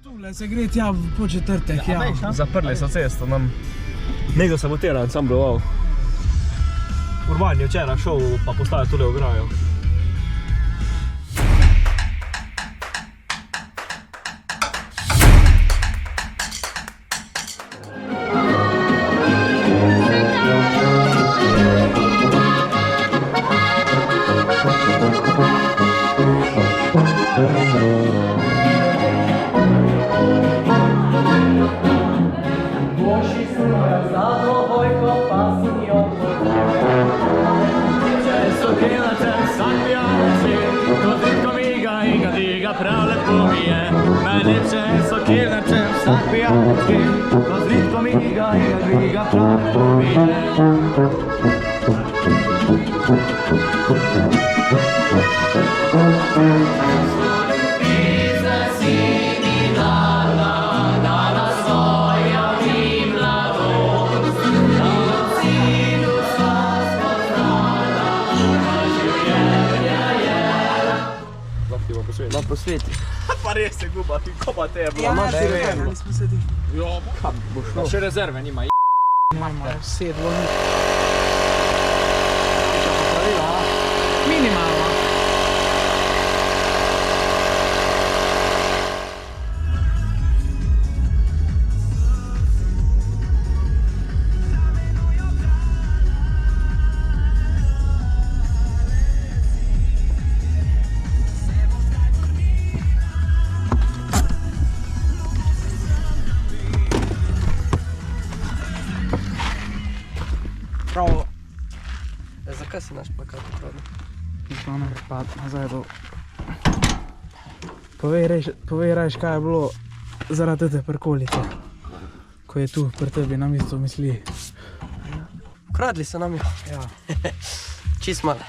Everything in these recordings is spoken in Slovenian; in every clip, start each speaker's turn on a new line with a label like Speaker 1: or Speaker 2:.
Speaker 1: Tule se gre tja po četrtek, ja.
Speaker 2: Zaprli so cesto nam. Nekdo sabotira ansambl Wow. Urban je včeraj šel pa postavil tule ograjo.
Speaker 3: Na posveti.
Speaker 2: Pa res je guba, ko pa te je bilo.
Speaker 1: Ja, ne vem, ali smo sedi.
Speaker 2: Jo, kam bo šlo? Še rezerve nima.
Speaker 1: Imamo sedlo. Minimalno. Pravo.
Speaker 3: Zakaj si naš plakat ukradel?
Speaker 1: Zvone, pa nazaj dol. Povej rajš, kaj je bilo zaradi te prkolice, ko je tu pri tebi na mestu misli.
Speaker 3: Ukradli so nam jo.
Speaker 1: Ja.
Speaker 3: Čist malo.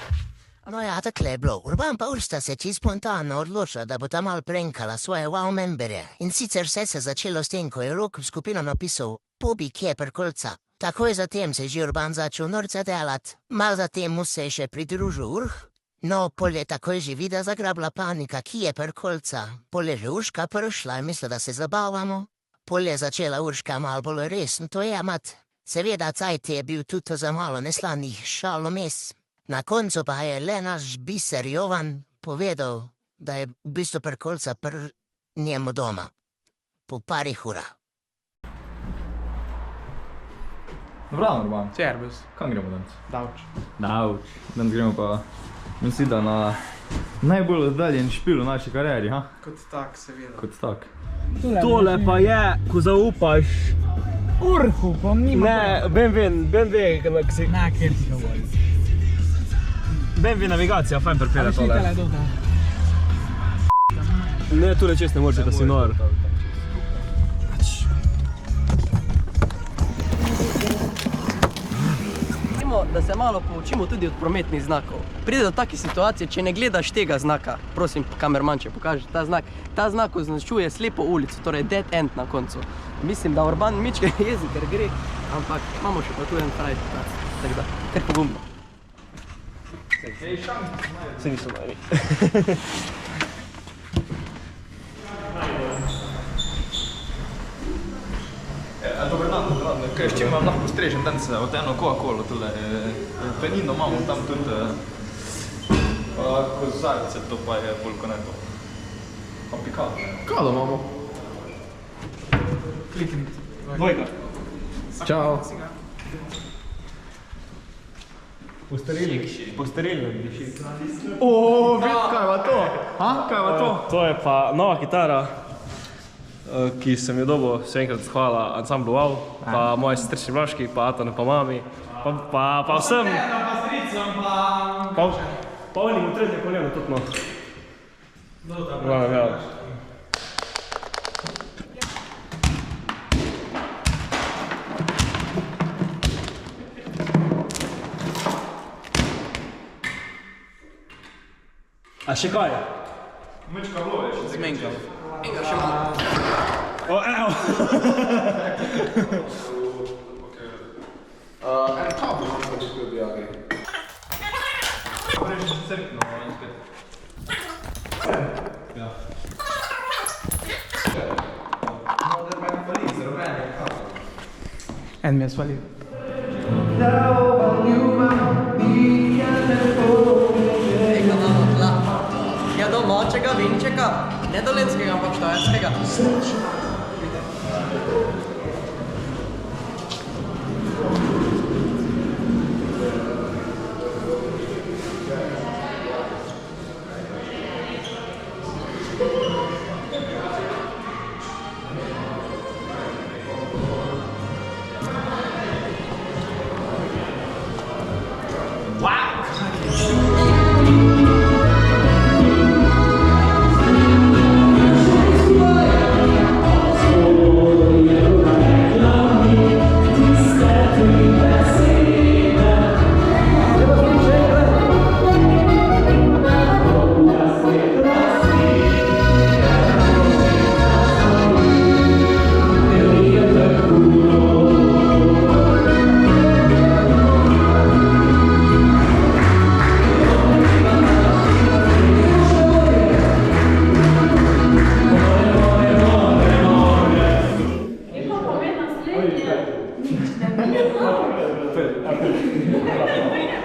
Speaker 4: No ja, takle je bilo. Urban pa Ursta se čist spontano odločila, da bo ta mal prenkala svoje wow memberje. In sicer vse se začelo s tem, ko je Rok v skupino napisal Pobi, kje je prkolca. Takoj zatem se je že Urban začel norce delat, mal zatem mu se je še pridružil Urh. No, pol je takoj že vida zagrabila panika, ki je prkolca. Pol je že Urška prišla in mislila, da se zabavamo. Pol je začela Urška mal bolj resno to jemat. Seveda cajt je bil tudi za malo neslanih šalomes. Na koncu pa je le naš biser Jovan povedal, da je v bistvu prkolca njemu doma. Po parih urah.
Speaker 2: Dobro, Urban.
Speaker 1: Servus.
Speaker 2: Kam gremo danes?
Speaker 1: Davč.
Speaker 2: Davč. Danes gremo pa, mislim, da na najbolj oddaljen špil v naši karieri, ha?
Speaker 1: Kot tak, seveda.
Speaker 2: Kot tak. Tole pa je, ko zaupaš.
Speaker 1: Urhu, pa nima.
Speaker 2: Ne, BMW, kako si...
Speaker 1: Na, kjer ti govori.
Speaker 2: BMW navigacija, fajn pripelje tole.
Speaker 1: Ali šli tele
Speaker 2: Ne, tule čest ne moreš, da si nor.
Speaker 3: Da se malo poučimo tudi od prometnih znakov. Pride do take situacije, če ne gledaš tega znaka, prosim, kamerman, če pokaže ta znak. Ta znak označuje slepo ulico, torej dead end na koncu. Mislim, da Urban mičke jezi, ker gre, ampak imamo še pa tu en frajt, tako da, kar pogumno.
Speaker 2: Se niso najmi. Dobar dan, kaj s čim vam lahko strežem danes od eno Coca-Colo tule. Penino imamo tam tudi kozarce, to pa je bolj ko ne to. Pa pikalo. Kalo imamo.
Speaker 1: Klikni.
Speaker 2: Dvojka. Čau. Posterilno diši. Ooo, vidi, kaj je to? Ha? Kaj je to? To je pa nova kitara, ki sem jo dobil, še enkrat hvala ansamblu Wow, pa moji sestrični Vlaški, pa Atone, pa mami, pa vsem. Pa onim v trednje koleno tudi no. Glavnem, ja. A še kaj? Mečka bilo je še. Zmenka. Enga še malo. O, evo! En kabel imam pa če bi jagi. Prej še crkno, en spet. Ja.
Speaker 1: En mi je spalil.
Speaker 3: Tega imamo tla. Ja, domačega vinčeka, ne dolenskega, ampak štajerskega.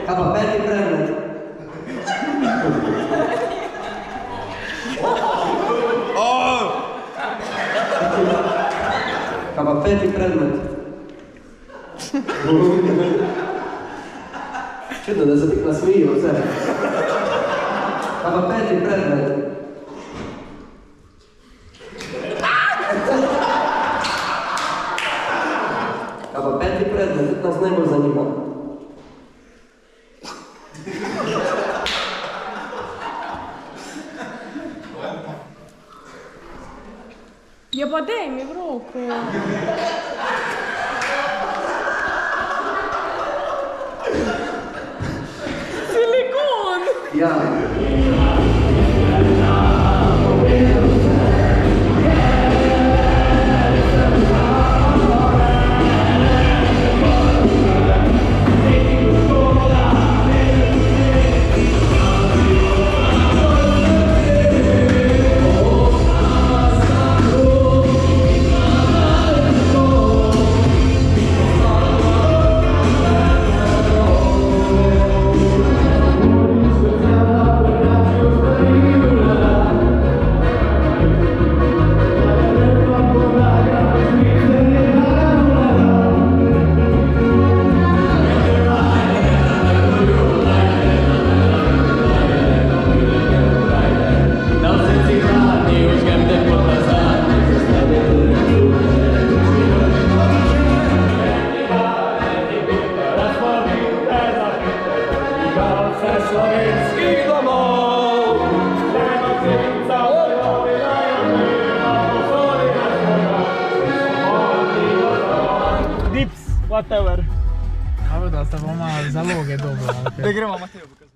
Speaker 3: Kaj pa peti predmet? Kaj pa peti predmet? Čudno, da se tako nasmejijo vse. Kaj pa peti predmet? Kaj pa peti predmet? Tudi nas najbolj zanima.
Speaker 5: Ja pa daj mi v roko. Silikon!
Speaker 3: Ja.
Speaker 1: Whatever. A da sta bomo zaloge dobro. Da gremo Mateju pokazati.